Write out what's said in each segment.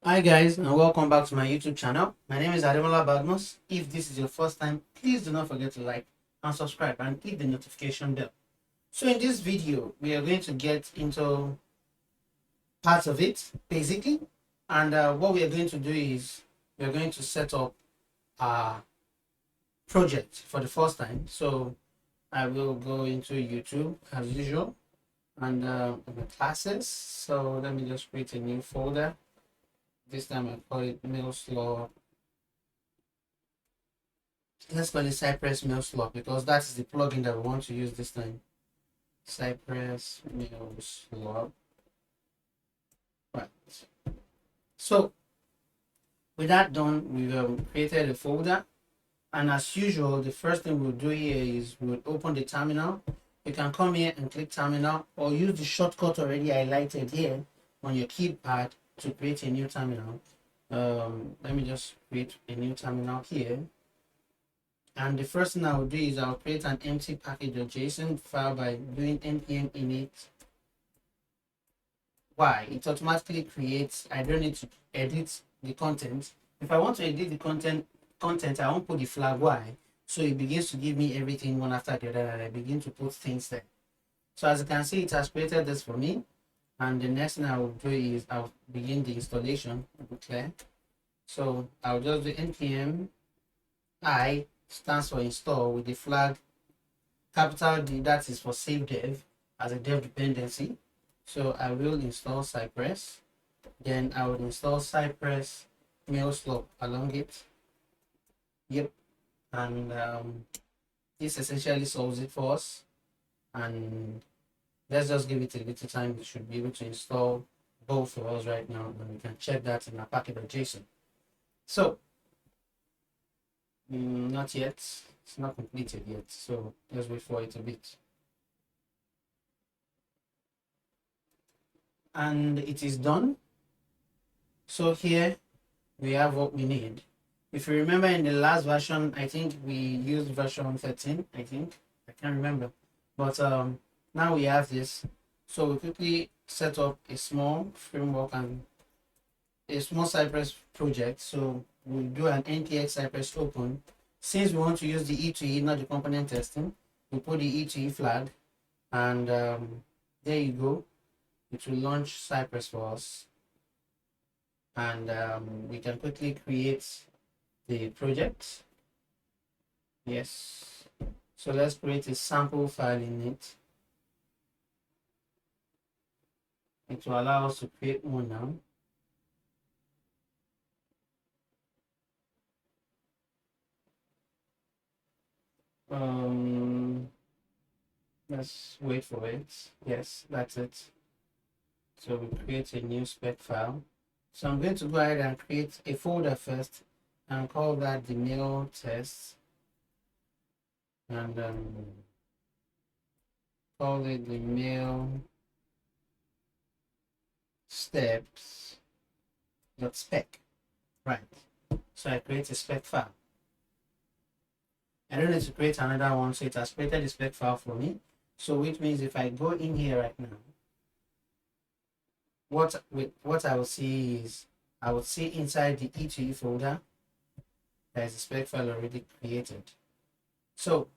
Hi guys, and welcome back to my YouTube channel. My name is Ademola Badmus. If this is your first time, please do not forget to like and subscribe and hit the notification bell. So in this video, we are going to get into parts of it, basically. And what we are going to do is we are going to set up a project for the first time. So I will go into YouTube as usual and my classes. So let me just create a new folder. This time I call it MailSlurp. Let's call it cypress-mailslurp because that is the plugin that we want to use this time. Cypress-mailslurp. Right. So with that done, we've created a folder, and as usual, the first thing we'll do here is we'll open the terminal. You can come here and click terminal, or use the shortcut already highlighted here on your keypad to create a new terminal. Let me just create a new terminal here. And the first thing I will do is I'll create an empty package.json file by doing npm init y. It automatically creates. I don't need to edit the content. If I want to edit the content, I won't put the flag y. So it begins to give me everything one after the other, and I begin to put things there. So as you can see, it has created this for me. And the next thing I will do is I'll begin the installation. Clear. So I'll just do npm I stands for install with the flag capital D, that is for save dev as a dev dependency. So I will install Cypress, then I will install cypress-mailslurp along it. Yep, and this essentially solves it for us. And let's just give it a little time. We should be able to install both for us right now, and we can check that in our package.json. So not yet. It's not completed yet, so let's wait for it a bit. And it is done. So here we have what we need. If you remember in the last version, I think we used version 13, I can't remember. But now we have this. So we quickly set up a small framework and a small Cypress project. So we'll do an npx cypress open. Since we want to use the E2E, not the component testing, we put the E2E flag, and there you go. It will launch Cypress for us, and we can quickly create the project. Yes. So let's create a sample file in it. It will allow us to create one now. Let's wait for it. Yes, that's it. So we create a new spec file. So I'm going to go ahead and create a folder first and call that the mail test, and call it the mail steps.spec. Right. So I create a spec file. I don't need to create another one, so it has created a spec file for me. So which means if I go in here right now, what I will see is I will see inside the E2E folder there is a spec file already created. So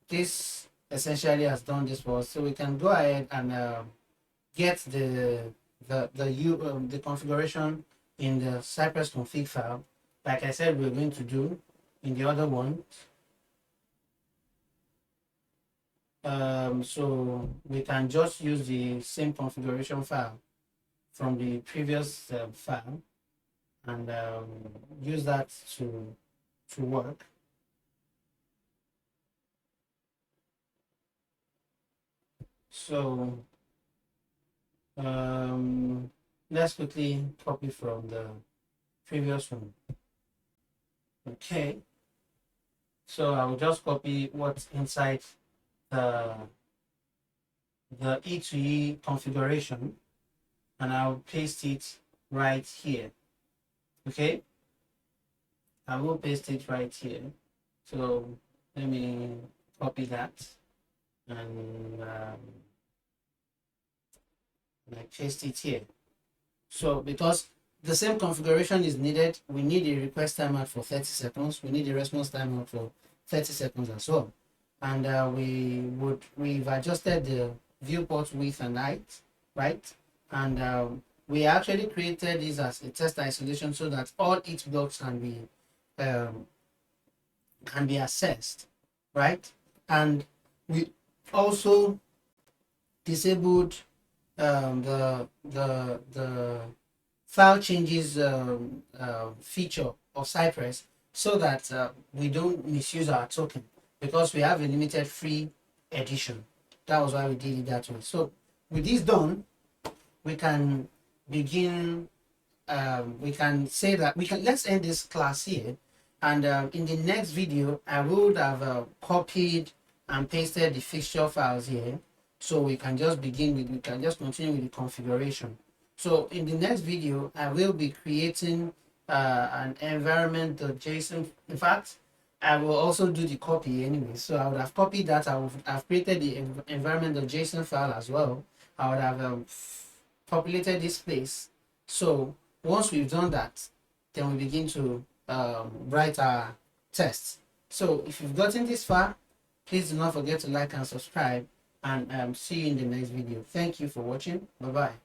this essentially has done this for us. So we can go ahead and get the configuration in the Cypress config file, like I said we're going to do in the other one. So we can just use the same configuration file from the previous file and use that to work. So let's quickly copy from the previous one. Okay, so I will just copy what's inside the E2E configuration, and I'll paste it right here. Okay, I will paste it right here. So let me copy that and I paste it here. So because The same configuration is needed. We need a request timeout for 30 seconds. We need a response timeout for 30 seconds as well. And we've adjusted the viewport width and height, right? And we actually created this as a test isolation so that all each blocks um, can be assessed, right? And we also disabled the file changes feature of Cypress so that we don't misuse our token, because we have a limited free edition. That was why we did it that way. So with this done, we can begin. We can say that let's end this class here, and in the next video I would have copied and pasted the fixture files here, so we can just continue with the configuration. So in the next video I will be creating an environment.json. In fact, I will also do the copy anyway, so I would have copied that. I've created the environment.json file as well. I would have populated this place. So once we've done that, then we begin to write our tests. So if you've gotten this far, please do not forget to like and subscribe, and see you in the next video. Thank you for watching. Bye bye.